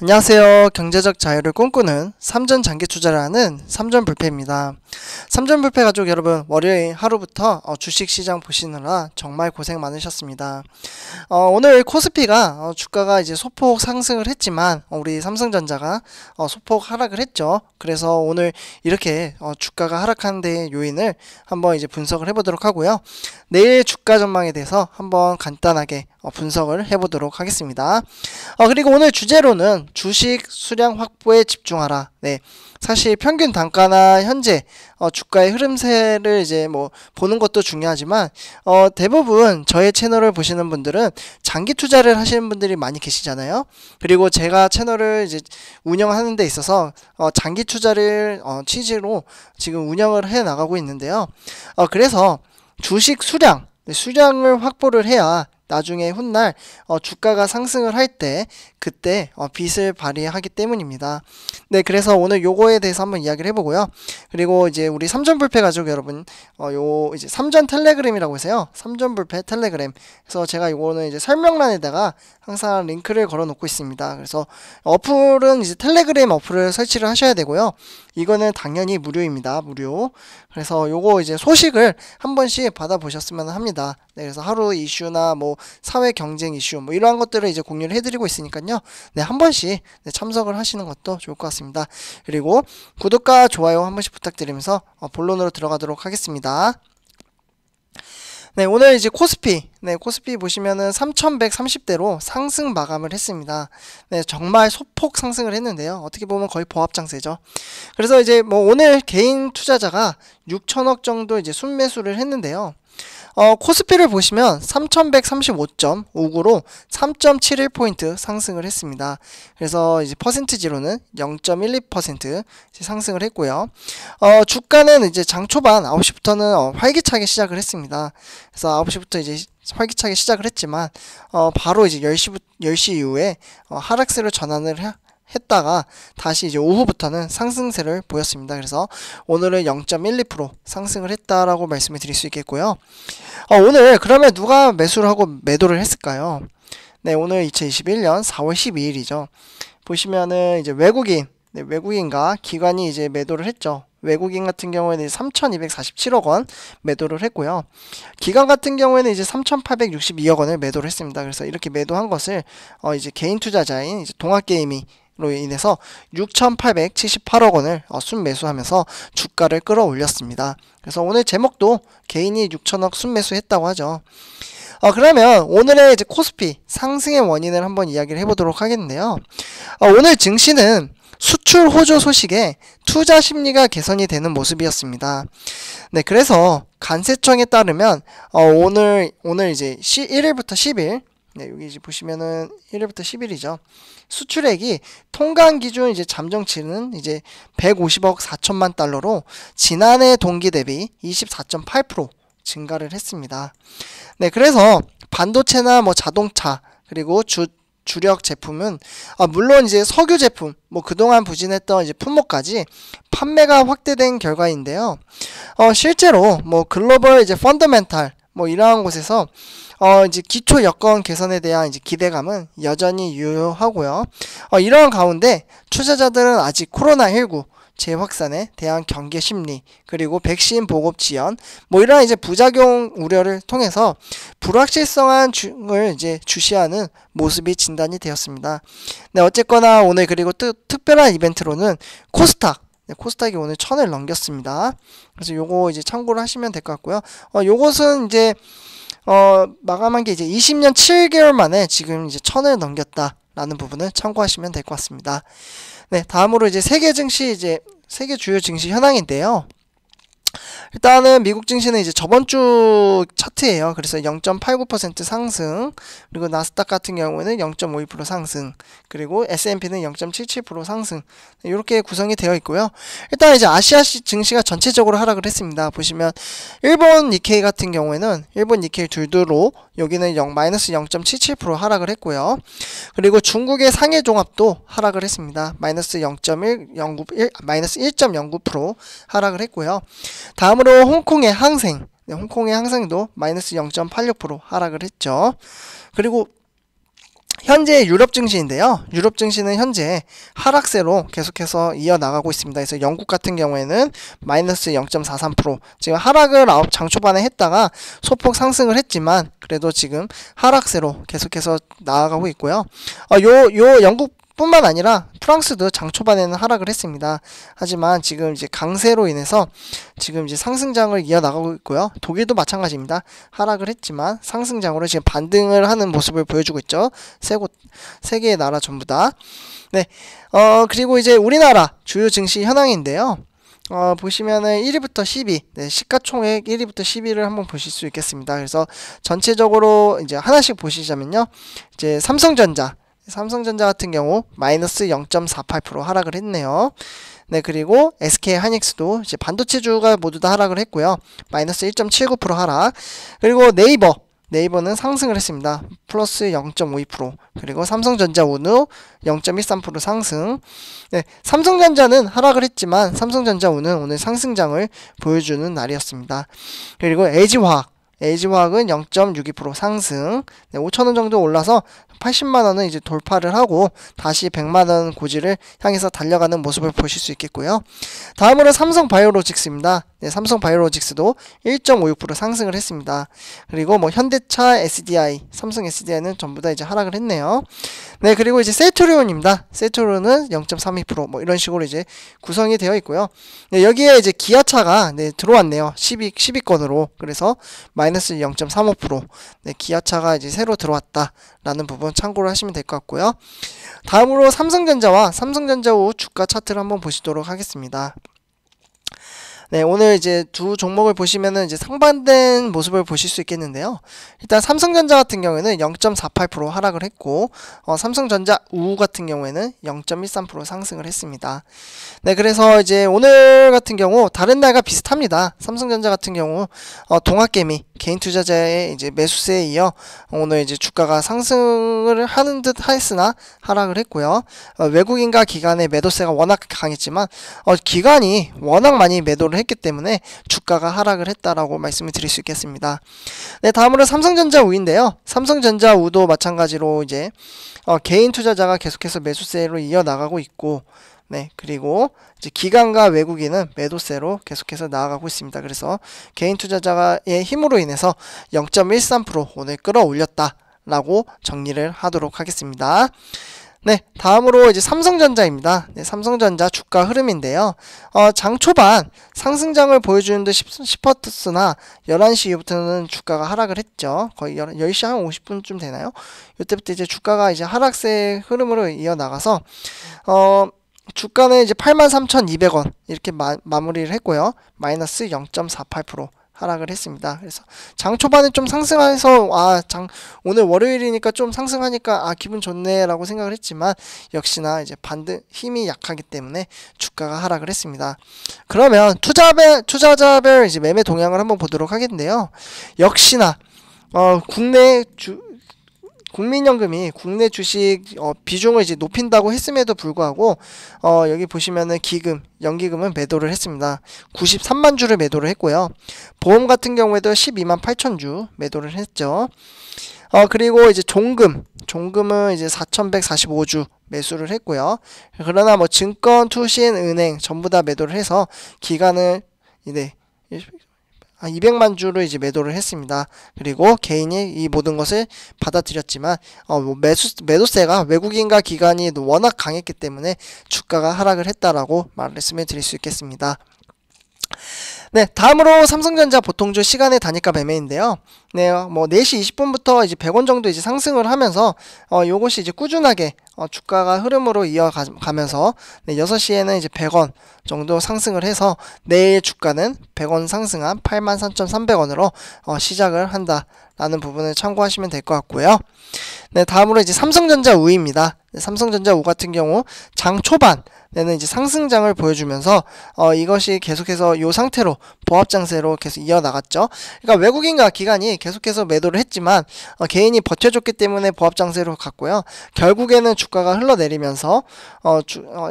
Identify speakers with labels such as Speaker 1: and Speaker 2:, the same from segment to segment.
Speaker 1: 안녕하세요. 경제적 자유를 꿈꾸는 삼전 장기 투자를 하는 삼전불패입니다. 삼전불패 가족 여러분, 월요일 하루부터 주식 시장 보시느라 정말 고생 많으셨습니다. 오늘 코스피가 주가가 이제 소폭 상승을 했지만 우리 삼성전자가 소폭 하락을 했죠. 그래서 오늘 이렇게 주가가 하락하는 데 요인을 한번 이제 분석을 해보도록 하고요. 내일 주가 전망에 대해서 한번 간단하게 분석을 해보도록 하겠습니다. 그리고 오늘 주제로는 주식 수량 확보에 집중하라. 네, 사실 평균 단가나 현재 주가의 흐름세를 이제 뭐 보는 것도 중요하지만 대부분 저의 채널을 보시는 분들은 장기 투자를 하시는 분들이 많이 계시잖아요. 그리고 제가 채널을 이제 운영하는 데 있어서 장기 투자를 취지로 지금 운영을 해 나가고 있는데요. 그래서 주식 수량을 확보를 해야 나중에 훗날 주가가 상승을 할 때 그때 빚을 발휘하기 때문입니다. 네, 그래서 오늘 요거에 대해서 한번 이야기를 해보고요. 그리고 이제 우리 삼전불패 가족 여러분, 요 이제 삼전 텔레그램이라고 해서요. 삼전불패 텔레그램. 그래서 제가 요거는 이제 설명란에다가 항상 링크를 걸어 놓고 있습니다. 그래서 어플은 이제 텔레그램 어플을 설치를 하셔야 되고요. 이거는 당연히 무료입니다. 무료. 그래서 요거 이제 소식을 한 번씩 받아보셨으면 합니다. 네, 그래서 하루 이슈나 뭐 사회 경쟁 이슈 뭐 이러한 것들을 이제 공유를 해드리고 있으니까요. 네, 한 번씩 참석을 하시는 것도 좋을 것 같습니다. 그리고 구독과 좋아요 한 번씩 부탁드리면서 본론으로 들어가도록 하겠습니다. 네, 오늘 이제 코스피 보시면은 3130대로 상승 마감을 했습니다. 네, 정말 소폭 상승을 했는데요. 어떻게 보면 거의 보합장세죠. 그래서 이제 뭐 오늘 개인 투자자가 6천억 정도 이제 순매수를 했는데요. 코스피를 보시면 3135.59로 3.71포인트 상승을 했습니다. 그래서 이제 퍼센트지로는 0.12% 상승을 했고요. 주가는 이제 장 초반 9시부터는 활기차게 시작을 했습니다. 그래서 9시부터 이제 활기차게 시작을 했지만 바로 이제 10시 이후에 하락세로 전환을 했다가 다시 이제 오후부터는 상승세를 보였습니다. 그래서 오늘은 0.12% 상승을 했다라고 말씀을 드릴 수 있겠고요. 오늘 그러면 누가 매수를 하고 매도를 했을까요? 네, 오늘 2021년 4월 12일이죠. 보시면은 이제 외국인과 기관이 이제 매도를 했죠. 외국인 같은 경우에는 3,247억 원 매도를 했고요. 기관 같은 경우에는 이제 3,862억 원을 매도를 했습니다. 그래서 이렇게 매도한 것을 이제 개인 투자자인 이제 동학게임이 로 인해서 6,878억 원을 순매수하면서 주가를 끌어올렸습니다. 그래서 오늘 제목도 개인이 6천억 순매수했다고 하죠. 그러면 오늘의 이제 코스피 상승의 원인을 한번 이야기를 해보도록 하겠는데요. 오늘 증시는 수출 호조 소식에 투자 심리가 개선이 되는 모습이었습니다. 네, 그래서 관세청에 따르면 오늘 이제 1일부터 10일 네, 여기 이제 보시면은 1일부터 10일이죠. 수출액이 통관 기준 이제 잠정치는 이제 150억 4천만 달러로 지난해 동기 대비 24.8% 증가를 했습니다. 네, 그래서 반도체나 뭐 자동차 그리고 주력 제품은 물론 이제 석유 제품 뭐 그동안 부진했던 이제 품목까지 판매가 확대된 결과인데요. 실제로 뭐 글로벌 이제 펀더멘탈 뭐 이러한 곳에서 이제 기초 여건 개선에 대한 이제 기대감은 여전히 유효하고요. 이러한 가운데 투자자들은 아직 코로나19 재확산에 대한 경계 심리 그리고 백신 보급 지연 뭐 이러한 이제 부작용 우려를 통해서 불확실성한 을 이제 주시하는 모습이 진단이 되었습니다. 네, 어쨌거나 오늘 그리고 특별한 이벤트로는 코스닥이 오늘 1000을 넘겼습니다. 그래서 요거 이제 참고를 하시면 될 것 같고요. 요것은 이제 마감한 게 이제 20년 7개월 만에 지금 이제 1000을 넘겼다라는 부분을 참고하시면 될 것 같습니다. 네, 다음으로 이제 세계 주요 증시 현황인데요. 일단은 미국 증시는 이제 저번 주 차트예요. 그래서 0.89% 상승, 그리고 나스닥 같은 경우에는 0.52% 상승, 그리고 S&P는 0.77% 상승. 이렇게 구성이 되어 있고요. 일단 이제 아시아 증시가 전체적으로 하락을 했습니다. 보시면 일본 니케이 같은 경우에는 일본 니케이 둘두로 여기는 마이너스 0.77% 하락을 했고요. 그리고 중국의 상해 종합도 하락을 했습니다. 마이너스 1.09% 하락을 했고요. 다음으로 홍콩의 항생도 마이너스 0.86% 하락을 했죠. 그리고 현재 유럽 증시인데요. 유럽 증시는 현재 하락세로 계속해서 이어나가고 있습니다. 그래서 영국 같은 경우에는 마이너스 0.43%, 지금 하락을 장 초반에 했다가 소폭 상승을 했지만 그래도 지금 하락세로 계속해서 나아가고 있고요. 요 영국 뿐만 아니라 프랑스도 장 초반에는 하락을 했습니다. 하지만 지금 이제 강세로 인해서 지금 이제 상승장을 이어나가고 있고요. 독일도 마찬가지입니다. 하락을 했지만 상승장으로 지금 반등을 하는 모습을 보여주고 있죠. 세 개의 나라 전부 다. 네. 그리고 이제 우리나라 주요 증시 현황인데요. 보시면은 1위부터 10위, 네, 시가총액 1위부터 10위를 한번 보실 수 있겠습니다. 그래서 전체적으로 이제 하나씩 보시자면요. 이제 삼성전자 같은 경우 마이너스 0.48% 하락을 했네요. 네, 그리고 SK하이닉스도 이제 반도체주가 모두 다 하락을 했고요. 마이너스 1.79% 하락. 그리고 네이버는 상승을 했습니다. 플러스 0.52%. 그리고 삼성전자 운우 0.13% 상승. 네, 삼성전자는 하락을 했지만 삼성전자 운은 오늘 상승장을 보여주는 날이었습니다. 그리고 LG화학은 0.62% 상승. 네, 5,000원 정도 올라서 80만원은 이제 돌파를 하고 다시 100만원 고지를 향해서 달려가는 모습을 보실 수 있겠고요. 다음으로 삼성바이오로직스입니다. 네, 삼성바이오로직스도 1.56% 상승을 했습니다. 그리고 뭐 현대차, SDI, 삼성 SDI는 전부 다 이제 하락을 했네요. 네, 그리고 이제 셀트리온입니다. 셀트리온은 0.32% 뭐 이런 식으로 이제 구성이 되어 있고요. 네, 여기에 이제 기아차가 네, 들어왔네요. 10위권으로. 그래서 마이너스 0.35%. 네, 기아차가 이제 새로 들어왔다라는 부분 참고를 하시면 될 것 같고요. 다음으로 삼성전자와 삼성전자후 주가 차트를 한번 보시도록 하겠습니다. 네, 오늘 이제 두 종목을 보시면은 이제 상반된 모습을 보실 수 있겠는데요. 일단 삼성전자 같은 경우에는 0.48% 하락을 했고, 삼성전자 우 같은 경우에는 0.13% 상승을 했습니다. 네, 그래서 이제 오늘 같은 경우 다른 날과 비슷합니다. 삼성전자 같은 경우 동학개미 개인 투자자의 이제 매수세에 이어 오늘 이제 주가가 상승을 하는 듯 했으나 하락을 했고요. 외국인과 기관의 매도세가 워낙 강했지만 기관이 워낙 많이 매도를 했기 때문에 주가가 하락을 했다라고 말씀을 드릴 수 있겠습니다. 네, 다음으로 삼성전자 우인데요. 삼성전자 우도 마찬가지로 이제 개인 투자자가 계속해서 매수세로 이어나가고 있고, 네, 그리고 이제 기관과 외국인은 매도세로 계속해서 나아가고 있습니다. 그래서 개인 투자자의 힘으로 인해서 0.13% 오늘 끌어올렸다라고 정리를 하도록 하겠습니다. 네, 다음으로 이제 삼성전자입니다. 네, 삼성전자 주가 흐름인데요. 장 초반 상승장을 보여주는 듯 싶었으나 11시 이후부터는 주가가 하락을 했죠. 거의 10시 한 50분쯤 되나요? 이때부터 이제 주가가 이제 하락세 흐름으로 이어나가서 주가는 이제 83,200원 이렇게 마무리를 했고요. 마이너스 0.48% 하락을 했습니다. 그래서 장 초반에 좀 상승해서 오늘 월요일이니까 좀 상승하니까 기분 좋네 라고 생각을 했지만 역시나 이제 힘이 약하기 때문에 주가가 하락을 했습니다. 그러면 투자자별 이제 매매 동향을 한번 보도록 하겠는데요. 역시나 국민연금이 국내 주식 비중을 이제 높인다고 했음에도 불구하고 여기 보시면은 연기금은 매도를 했습니다. 93만 주를 매도를 했고요. 보험 같은 경우에도 12만 8천 주 매도를 했죠. 그리고 이제 종금은 이제 4,145주 매수를 했고요. 그러나 뭐 증권, 투신, 은행 전부 다 매도를 해서 기간을 이제 200만 주를 이제 매도를 했습니다. 그리고 개인이 이 모든 것을 받아들였지만 매도세가 외국인과 기관이 워낙 강했기 때문에 주가가 하락을 했다라고 말씀을 드릴 수 있겠습니다. 네, 다음으로 삼성전자 보통주 시간의 단위가 매매인데요. 네, 뭐 4시 20분부터 이제 100원 정도 이제 상승을 하면서 요것이 이제 꾸준하게 주가가 흐름으로 이어가면서 네, 6시에는 이제 100원 정도 상승을 해서 내일 주가는 100원 상승한 83,300원으로 시작을 한다라는 부분을 참고하시면 될 것 같고요. 네, 다음으로 이제 삼성전자 우입니다. 네, 삼성전자 우 같은 경우 장 초반 내는 이제 상승장을 보여주면서 이것이 계속해서 이 상태로 보합장세로 계속 이어나갔죠. 그러니까 외국인과 기관이 계속해서 매도를 했지만 개인이 버텨줬기 때문에 보합장세로 갔고요. 결국에는 주가가 흘러내리면서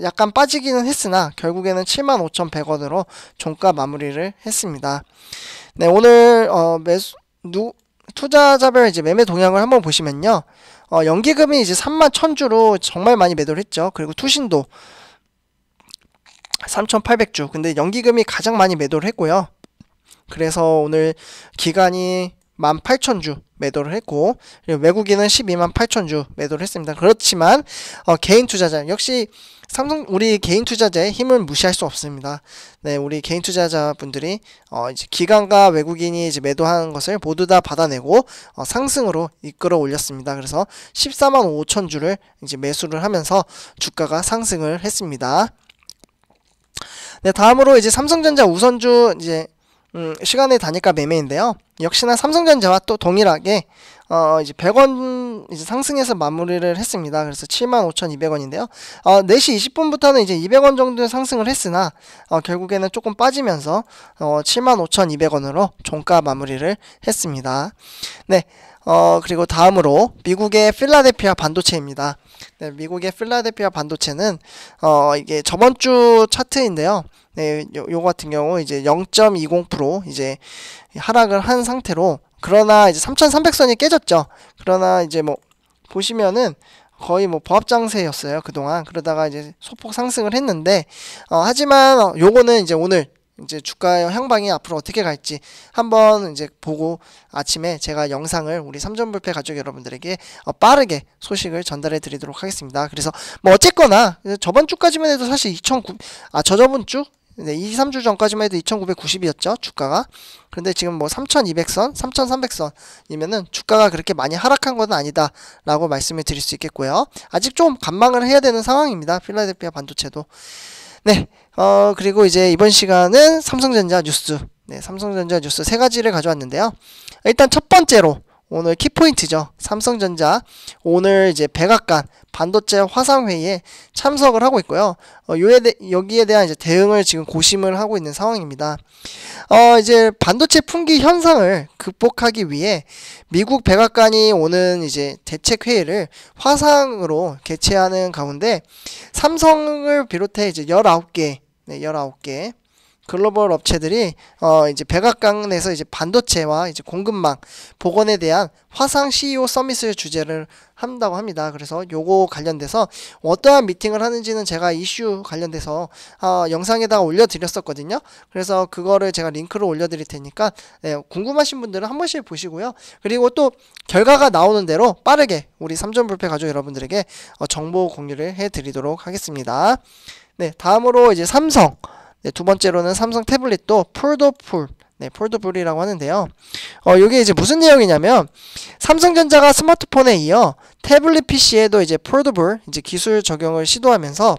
Speaker 1: 약간 빠지기는 했으나 결국에는 75,100원으로 종가 마무리를 했습니다. 네, 오늘 투자자별 이제 매매 동향을 한번 보시면요. 연기금이 이제 31,000주로 정말 많이 매도를 했죠. 그리고 투신도 3,800주. 근데 연기금이 가장 많이 매도를 했고요. 그래서 오늘 기관이 18,000주 매도를 했고, 그리고 외국인은 128,000주 매도를 했습니다. 그렇지만 개인 투자자 역시 우리 개인 투자자의 힘을 무시할 수 없습니다. 네, 우리 개인 투자자분들이 이제 기관과 외국인이 이제 매도하는 것을 모두 다 받아내고 상승으로 이끌어 올렸습니다. 그래서 14만 5천 주를 이제 매수를 하면서 주가가 상승을 했습니다. 네, 다음으로 이제 삼성전자 우선주 이제 시간의 단위가 매매인데요. 역시나 삼성전자와 또 동일하게 이제 100원 이제 상승해서 마무리를 했습니다. 그래서 75,200원인데요. 4시 20분부터는 이제 200원 정도 상승을 했으나 결국에는 조금 빠지면서 75,200원으로 종가 마무리를 했습니다. 네. 그리고 다음으로 미국의 필라델피아 반도체입니다. 네, 미국의 필라델피아 반도체는 이게 저번 주 차트인데요. 네, 요 같은 경우 이제 0.20% 이제 하락을 한 상태로, 그러나 이제 3,300선이 깨졌죠. 그러나 이제 뭐 보시면은 거의 뭐 보합장세였어요 그동안. 그러다가 이제 소폭 상승을 했는데 하지만 요거는 이제 오늘 이제 주가의 향방이 앞으로 어떻게 갈지 한번 이제 보고 아침에 제가 영상을 우리 삼전불패 가족 여러분들에게 빠르게 소식을 전달해 드리도록 하겠습니다. 그래서 뭐 어쨌거나 저번 주까지만 해도 사실 저저번 주? 네, 2, 3주 전까지만 해도 2,990이었죠 주가가. 그런데 지금 뭐 3,200선, 3,300선이면은 주가가 그렇게 많이 하락한 건 아니다 라고 말씀을 드릴 수 있겠고요. 아직 좀 관망을 해야 되는 상황입니다. 필라델피아 반도체도. 네, 그리고 이제 이번 시간은 삼성전자 뉴스, 네, 삼성전자 뉴스 세 가지를 가져왔는데요. 일단 첫 번째로 오늘 키포인트죠. 삼성전자 오늘 이제 백악관 반도체 화상회의에 참석을 하고 있고요. 여기에 대한 이제 대응을 지금 고심을 하고 있는 상황입니다. 이제 반도체 품귀 현상을 극복하기 위해 미국 백악관이 오는 이제 대책회의를 화상으로 개최하는 가운데 삼성을 비롯해 이제 19개, 네, 19개 글로벌 업체들이 이제 백악관에서 이제 반도체와 이제 공급망 복원에 대한 화상 CEO 서밋을 주재를 한다고 합니다. 그래서 요거 관련돼서 어떠한 미팅을 하는지는 제가 이슈 관련돼서 영상에다가 올려드렸었거든요. 그래서 그거를 제가 링크로 올려드릴 테니까 네, 궁금하신 분들은 한 번씩 보시고요. 그리고 또 결과가 나오는 대로 빠르게 우리 삼전불패 가족 여러분들에게 정보 공유를 해드리도록 하겠습니다. 네, 다음으로 이제 삼성. 네, 두 번째로는 삼성 태블릿도 폴더풀, 네, 폴더풀이라고 하는데요. 이게 이제 무슨 내용이냐면 삼성전자가 스마트폰에 이어 태블릿 PC에도 이제 폴더풀 이제 기술 적용을 시도하면서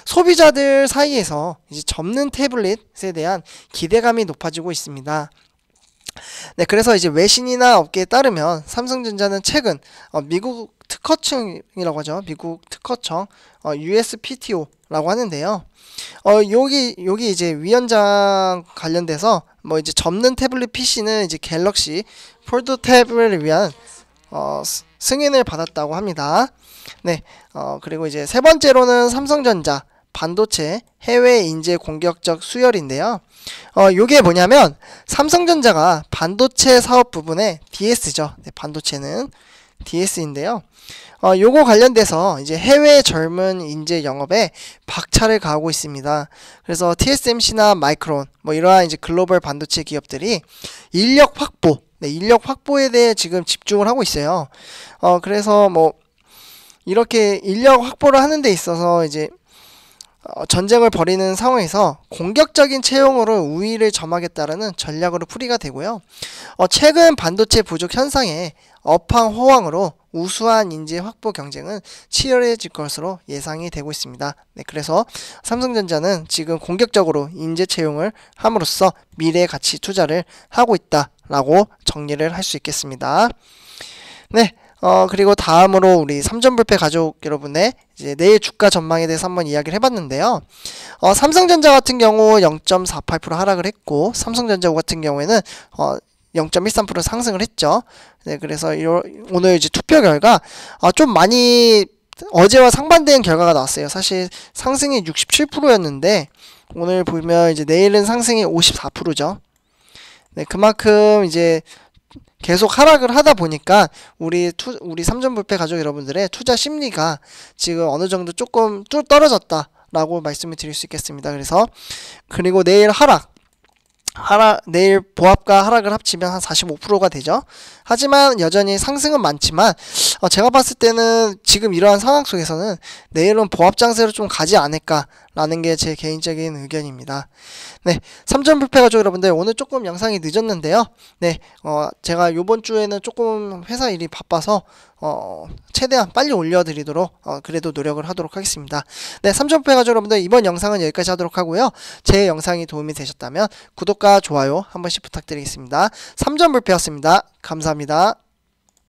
Speaker 1: 소비자들 사이에서 이제 접는 태블릿에 대한 기대감이 높아지고 있습니다. 네, 그래서 이제 외신이나 업계에 따르면 삼성전자는 최근 미국 특허청이라고 하죠. 미국 특허청 USPTO라고 하는데요. 여기 이제 위원장 관련돼서 뭐 이제 접는 태블릿 PC는 이제 갤럭시 폴드 탭을 위한 승인을 받았다고 합니다. 네, 그리고 이제 세 번째로는 삼성전자 반도체 해외 인재 공격적 수혈인데요. 요게 뭐냐면 삼성전자가 반도체 사업 부분에 DS죠. 네, 반도체는 DS인데요. 요거 관련돼서 이제 해외 젊은 인재 영업에 박차를 가하고 있습니다. 그래서 TSMC나 마이크론 뭐 이러한 이제 글로벌 반도체 기업들이 인력 확보, 네, 인력 확보에 대해 지금 집중을 하고 있어요. 그래서 뭐 이렇게 인력 확보를 하는 데 있어서 이제 전쟁을 벌이는 상황에서 공격적인 채용으로 우위를 점하겠다라는 전략으로 풀이가 되고요. 최근 반도체 부족 현상에 업황 호황으로 우수한 인재 확보 경쟁은 치열해질 것으로 예상이 되고 있습니다. 네, 그래서 삼성전자는 지금 공격적으로 인재 채용을 함으로써 미래 가치 투자를 하고 있다라고 정리를 할 수 있겠습니다. 네. 그리고 다음으로 우리 삼전불패 가족 여러분의 이제 내일 주가 전망에 대해서 한번 이야기를 해봤는데요. 삼성전자 같은 경우 0.48% 하락을 했고, 삼성전자 같은 경우에는 0.13% 상승을 했죠. 네, 그래서 오늘 이제 투표 결과 좀 많이 어제와 상반된 결과가 나왔어요. 사실 상승이 67%였는데 오늘 보면 이제 내일은 상승이 54%죠. 네, 그만큼 이제 계속 하락을 하다 보니까 우리 삼전불패 가족 여러분들의 투자 심리가 지금 어느 정도 조금 뚝 떨어졌다라고 말씀을 드릴 수 있겠습니다. 그리고 내일 내일 보합과 하락을 합치면 한 45%가 되죠. 하지만 여전히 상승은 많지만 제가 봤을 때는 지금 이러한 상황 속에서는 내일은 보합 장세로 좀 가지 않을까라는 게 제 개인적인 의견입니다. 네, 삼전불패 가족 여러분들, 오늘 조금 영상이 늦었는데요. 네, 제가 요번 주에는 조금 회사 일이 바빠서 최대한 빨리 올려드리도록 그래도 노력을 하도록 하겠습니다. 네, 삼전불패 가족 여러분들, 이번 영상은 여기까지 하도록 하고요. 제 영상이 도움이 되셨다면 구독과 좋아요 한 번씩 부탁드리겠습니다. 삼전불패였습니다. 감사합니다.